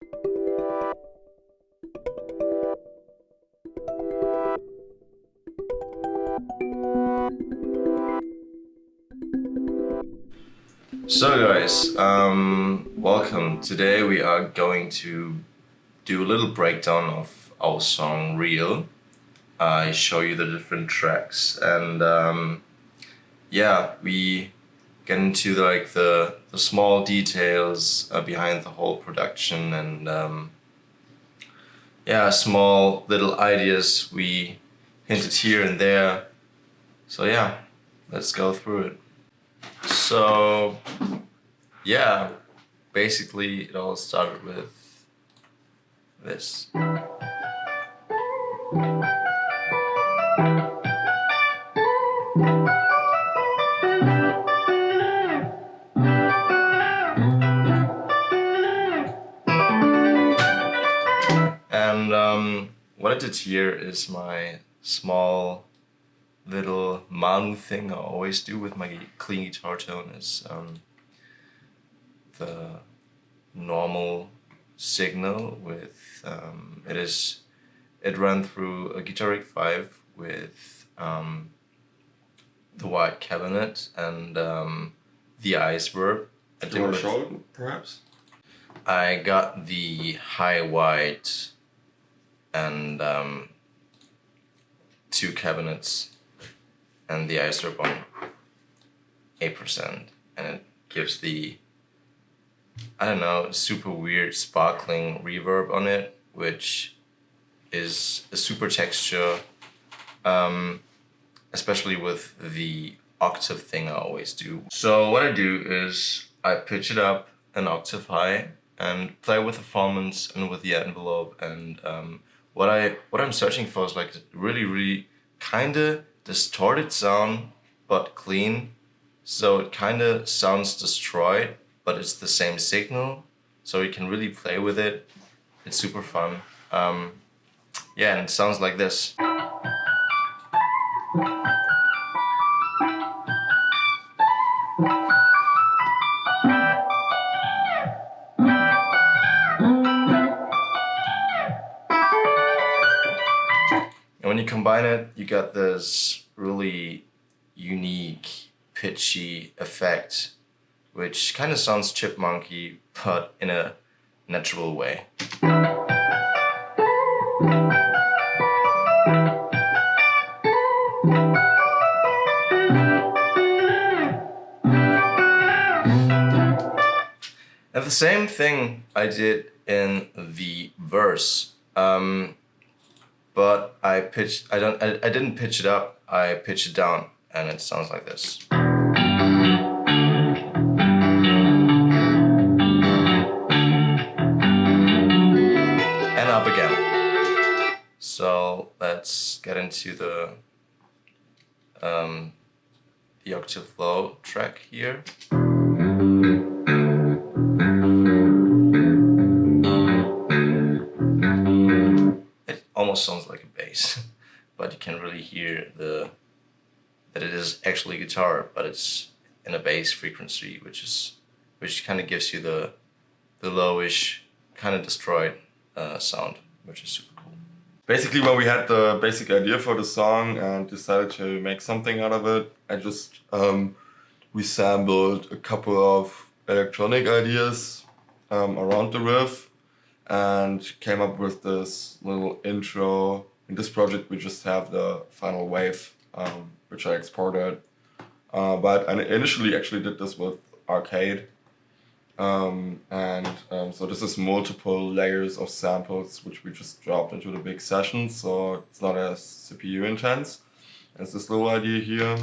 So guys, welcome. Today we are going to do a little breakdown of our song Real. I show you the different tracks and yeah, we get into the small details behind the whole production and yeah, small little ideas we hinted here and there. So yeah, let's go through it. So yeah, basically it all started with this. And what I did here is my small little Manu thing I always do with my clean guitar tone is the normal signal with it ran through a Guitar Rig 5 with the white cabinet and the iceberg. Do you want to show it, perhaps? I got the high white and two cabinets and the iceberg on 8%, and it gives the, I don't know, super weird sparkling reverb on it, which is a super texture, especially with the octave thing I always do. So what I do is I pitch it up an octave high and play with the formants and with the envelope, and what I'm searching for is like really kinda distorted sound but clean, so it kinda sounds destroyed but it's the same signal, so you can really play with it. It's super fun. Yeah, and it sounds like this. And when you combine it, you got this really unique, pitchy effect, which kind of sounds chipmunky, but in a natural way. And the same thing I did in the verse, but I didn't pitch it up, I pitched it down, and it sounds like this. And up again. So let's get into the octave flow track here. It almost sounds like a bass, but you can really hear that it is actually guitar, but it's in a bass frequency, which kind of gives you the lowish, kind of destroyed sound, which is super cool. Basically, when we had the basic idea for the song and decided to make something out of it, I just resampled a couple of electronic ideas around the riff and came up with this little intro. In this project, we just have the final wave, which I exported. But I initially actually did this with Arcade. So this is multiple layers of samples which we just dropped into the big session, so it's not as CPU intense as this little idea here.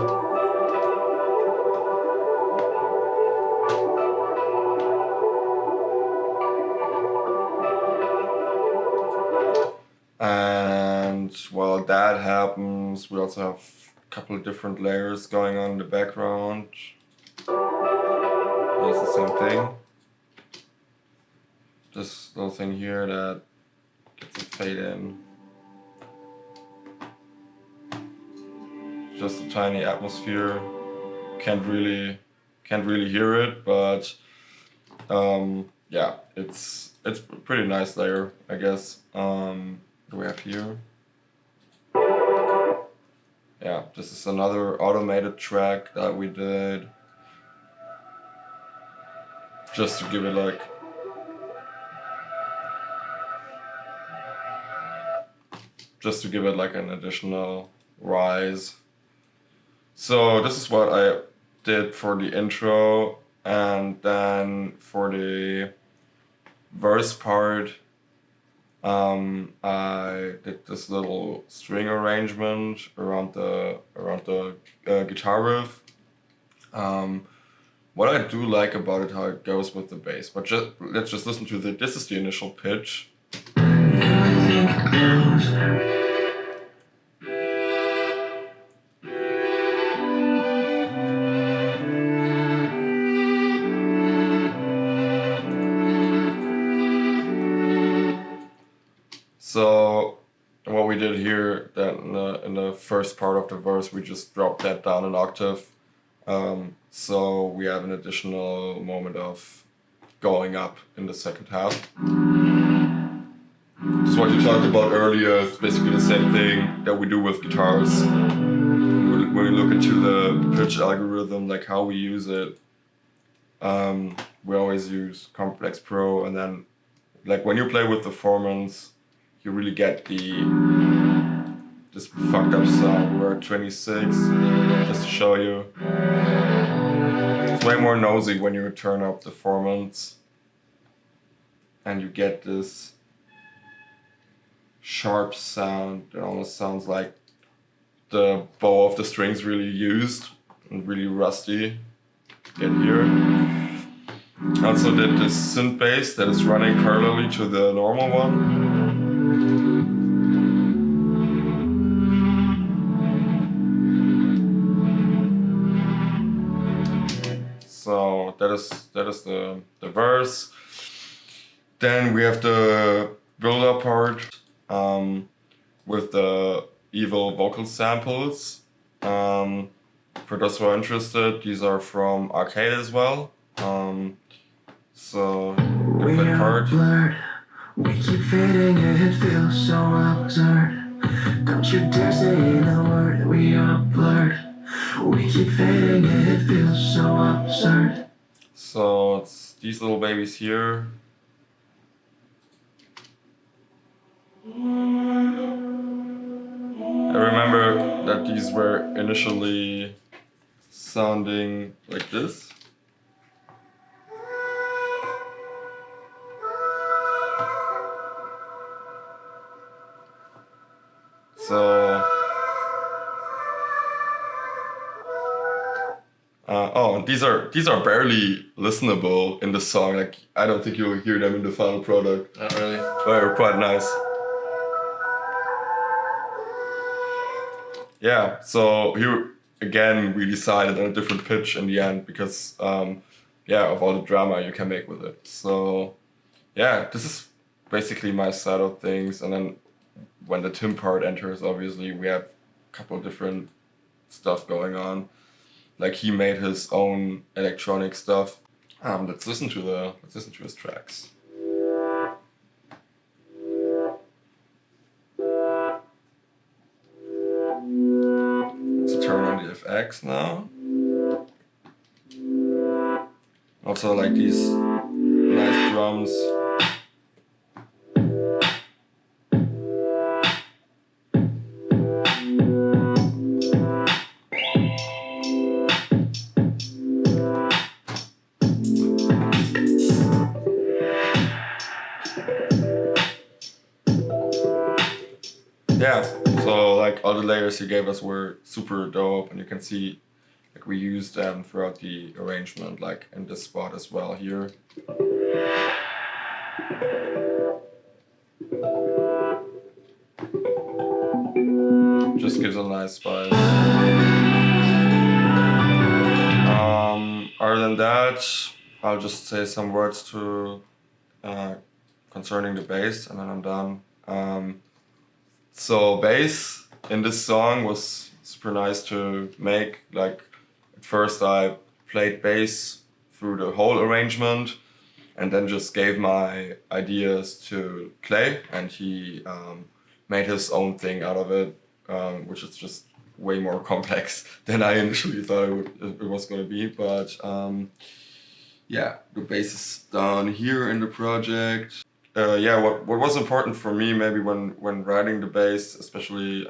And while that happens, we also have a couple of different layers going on in the background. It's the same thing. This little thing here that gets a fade in. Just a tiny atmosphere. Can't really hear it, but yeah, it's pretty nice layer, I guess. What do we have here? Yeah, this is another automated track that we did. Just to give it like an additional rise. So this is what I did for the intro, and then for the verse part, I did this little string arrangement around the guitar riff. What I do like about it, how it goes with the bass, but let's just listen to this is the initial pitch. So what we did here, that in the first part of the verse, we just dropped that down an octave. So we have an additional moment of going up in the second half. This is what you talked about earlier. It's basically the same thing that we do with guitars. When we look into the pitch algorithm, like how we use it, we always use Complex Pro, and then like when you play with the Formants, you really get this fucked up sound. We're at 26, just to show you. It's way more nosy when you turn up the Formants, and you get this sharp sound that almost sounds like the bow of the strings really used and really rusty. Get here. I also did this synth bass that is running parallelly to the normal one. So that is the verse. Then we have the build-up part with the evil vocal samples. For those who are interested, these are from Arcade as well. So give that part. Blurred. We keep fading, it feels so absurd. Don't you dare say the word, we are blurred. We keep fading, it feels so absurd. So it's these little babies here. I remember that these were initially sounding like this. So, and these are barely listenable in the song. Like I don't think you'll hear them in the final product. Not really. But they're quite nice. Yeah. So here again, we decided on a different pitch in the end because, of all the drama you can make with it. So, yeah, this is basically my side of things, and then when the Tim part enters, obviously we have a couple of different stuff going on. Like he made his own electronic stuff. Let's listen to his tracks. Let's turn on the FX now. Also like these nice drums. Yeah, so like all the layers he gave us were super dope, and you can see like we used them throughout the arrangement, like in this spot as well here. Just gives a nice spice. Other than that, I'll just say some words to concerning the bass, and then I'm done. So bass in this song was super nice to make. Like at first I played bass through the whole arrangement, and then just gave my ideas to Clay, and he made his own thing out of it, which is just way more complex than I initially thought it was going to be. But yeah, the bass is down here in the project. Yeah, what was important for me maybe when writing the bass, especially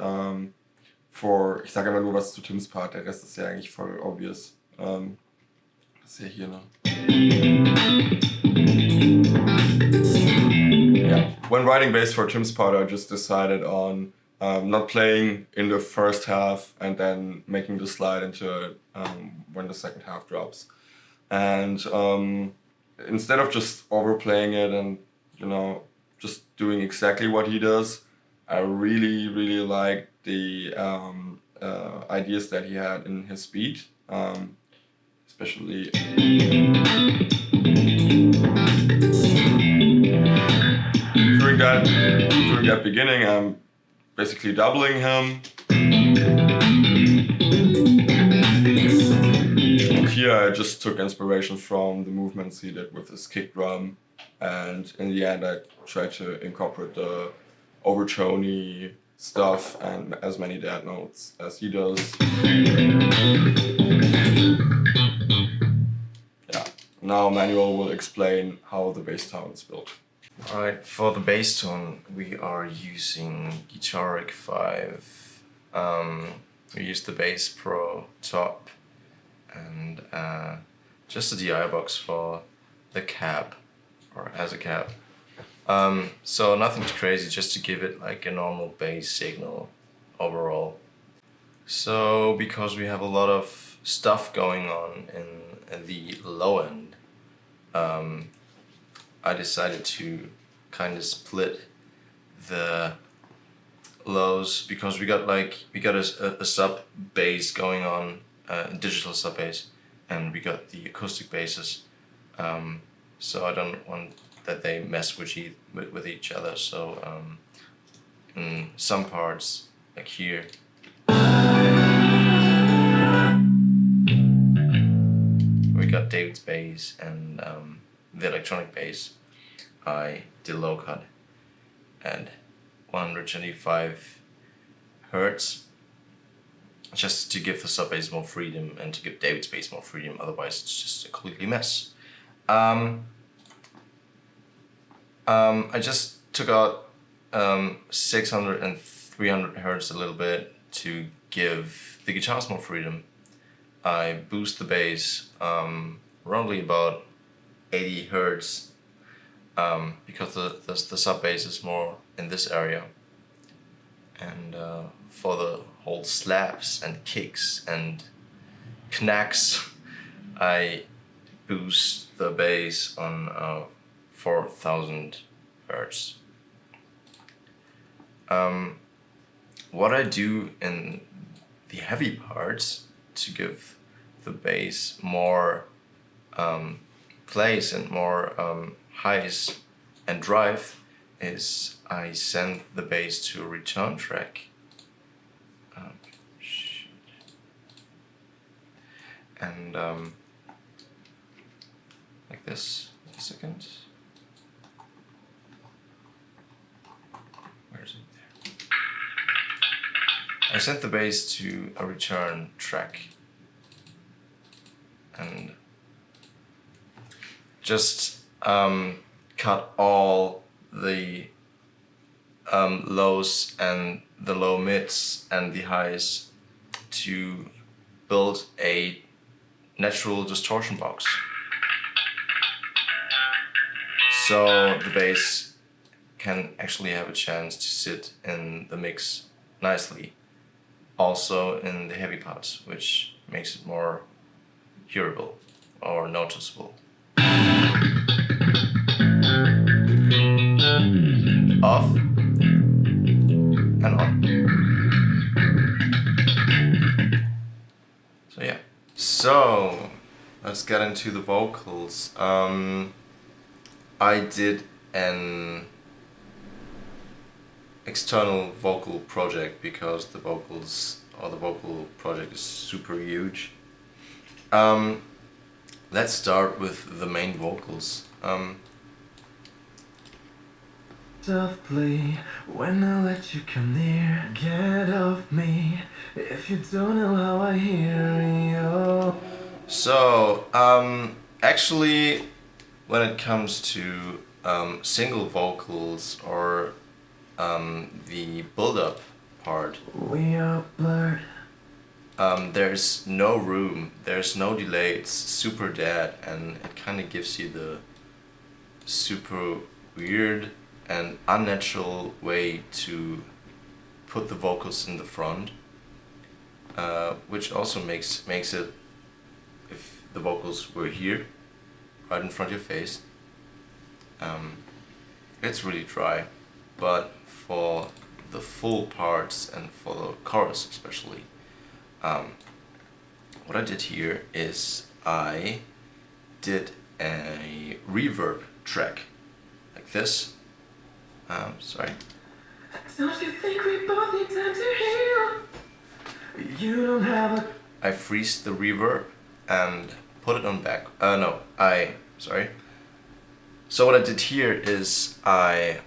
ich sage immer nur was zu Tims Part, der Rest ist ja eigentlich voll obvious. Was ist hier noch? Yeah, when writing bass for Tim's part, I just decided on not playing in the first half and then making the slide into it when the second half drops. And instead of just overplaying it and, you know, just doing exactly what he does, I really, really like the ideas that he had in his beat, especially. During that beginning, I'm basically doubling him. And here I just took inspiration from the movements he did with his kick drum, and in the end I tried to incorporate the overtone-y stuff and as many dead notes as he does. Yeah, now Manuel will explain how the bass tone is built. Alright, for the bass tone we are using Guitar Rig 5. We use the Bass Pro top and just a DI box for the cab, or as a cab. So nothing too crazy, just to give it like a normal bass signal overall. So because we have a lot of stuff going on in the low end, I decided to kind of split the lows, because we got a sub bass going on, digital sub bass, and we got the acoustic basses. So I don't want that they mess with each other. So in some parts, like here, we got David's bass and the electronic bass. I did low cut at 125 hertz, just to give the sub bass more freedom and to give David's bass more freedom. Otherwise, it's just a completely mess. I just took out 600 and 300 hertz a little bit to give the guitars more freedom. I boost the bass roughly about 80 hertz because the sub bass is more in this area, and for the whole slaps and kicks and knacks, I boost the bass on 4000 hertz. What I do in the heavy parts to give the bass more place and more highs and drive is I send the bass to a return track. And like this. Wait a second. Where is it? There. I sent the bass to a return track and just cut all the lows and the low mids and the highs to build a natural distortion box. So the bass can actually have a chance to sit in the mix nicely, also in the heavy parts, which makes it more hearable or noticeable. Off and on. So yeah. So let's get into the vocals. I did an external vocal project because the vocals or the vocal project is super huge. Let's start with the main vocals. Softly, when I let you come near, get off me, if you don't know how I hear you. So, actually, when it comes to single vocals or the build-up part, We are blurred. there's no room, there's no delay, it's super dead, and it kind of gives you the super weird and unnatural way to put the vocals in the front, which also makes it, if the vocals were here, right in front of your face, it's really dry. But for the full parts and for the chorus especially, what I did here is I did a reverb track like this. Sorry. Don't you think we both need time to heal? You don't have a... I freeze the reverb and put it on back. Sorry. So what I did here is I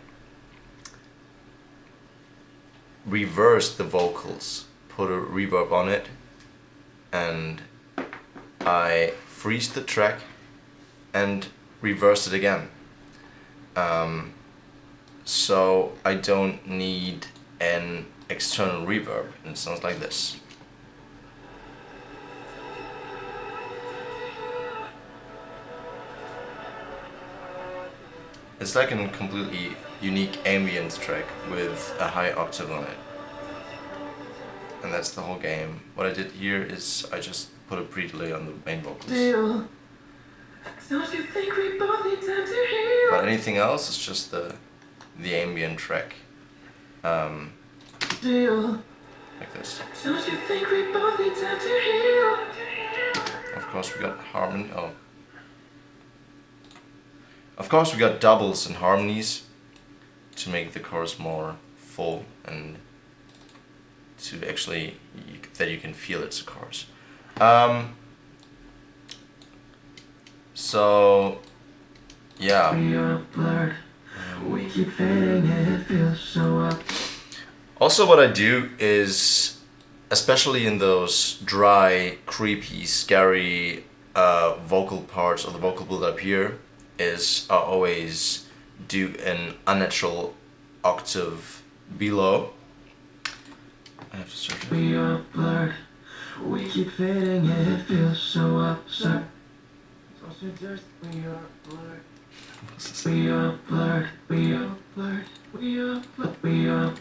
reversed the vocals, put a reverb on it, and I freeze the track and reversed it again. So I don't need an external reverb, and it sounds like this. It's like a completely unique ambience track with a high octave on it. And that's the whole game. What I did here is I just put a pre-delay on the main vocals. Deal. Don't you think we both need time to heal? But anything else is just the ambient track. Deal. Like this. Don't you think we both need time to heal? Of course we got harmony. Oh. Of course we got doubles and harmonies to make the chorus more full and to actually that you can feel it's a chorus. So yeah. We are blurred. We keep fading and it feels so up. Also what I do is, especially in those dry, creepy, scary vocal parts or the vocal build up here, is I always do an unnatural octave below. I have to search it. We are blurred. We keep fading and it feels so absurd. We are blurred. We are blurred. We are blurred. We are blurred. We are.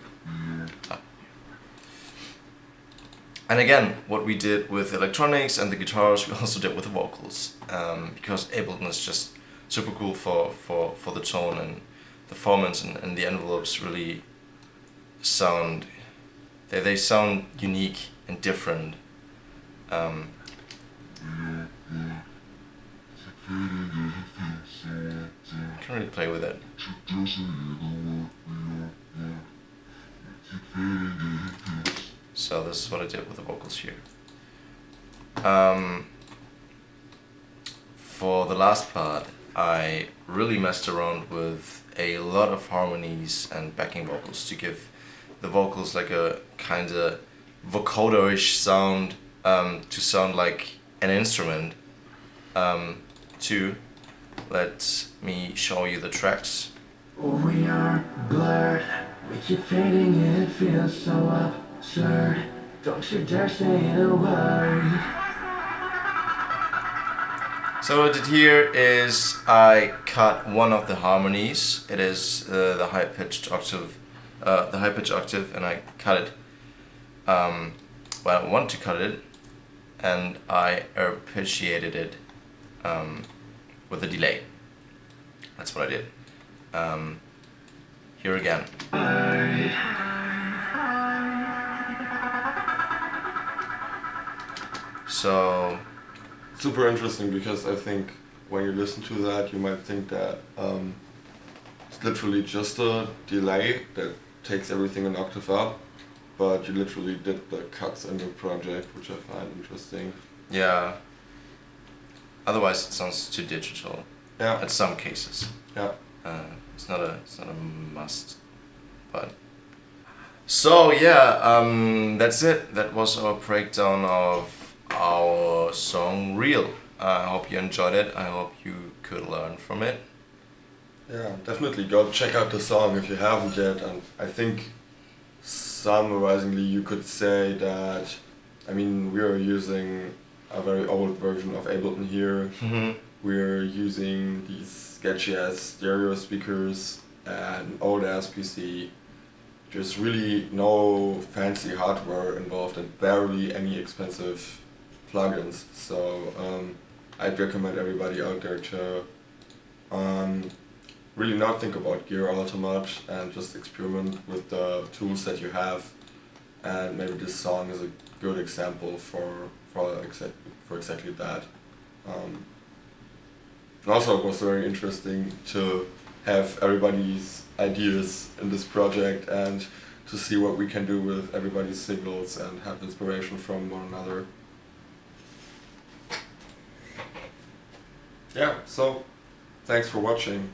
And again, what we did with electronics and the guitars, we also did with the vocals, because Ableton is just super cool for the tone, and the formants and the envelopes really sound, they sound unique and different. I can't really play with it. So this is what I did with the vocals here. For the last part, I really messed around with a lot of harmonies and backing vocals to give the vocals like a kind of vocoder-ish sound, to sound like an instrument. Let me show you the tracks. We are blurred. We keep fading and it feels so absurd. Don't you dare say a word. So what I did here is I cut one of the harmonies. It is the high-pitched octave, and I cut it. Well, I want to cut it, and I arpeggiated it with a delay. That's what I did. Here again. So Super interesting, because I think when you listen to that you might think that it's literally just a delay that takes everything an octave up, but you literally did the cuts in your project, which I find interesting. yeah, otherwise it sounds too digital. Yeah. At some cases. Yeah. It's not a must, but. So yeah, that's it. That was our breakdown of our song "Real." I hope you enjoyed it. I hope you could learn from it. Yeah, definitely go check out the song if you haven't yet. And I think summarizingly you could say that, I mean, we are using a very old version of Ableton here. We're using these sketchy ass stereo speakers and an old ass PC. There's really no fancy hardware involved and barely any expensive plugins. So I'd recommend everybody out there to really not think about gear all too much and just experiment with the tools that you have. And maybe this song is a good example for exactly that. And also it was very interesting to have everybody's ideas in this project and to see what we can do with everybody's signals and have inspiration from one another. Yeah, so thanks for watching.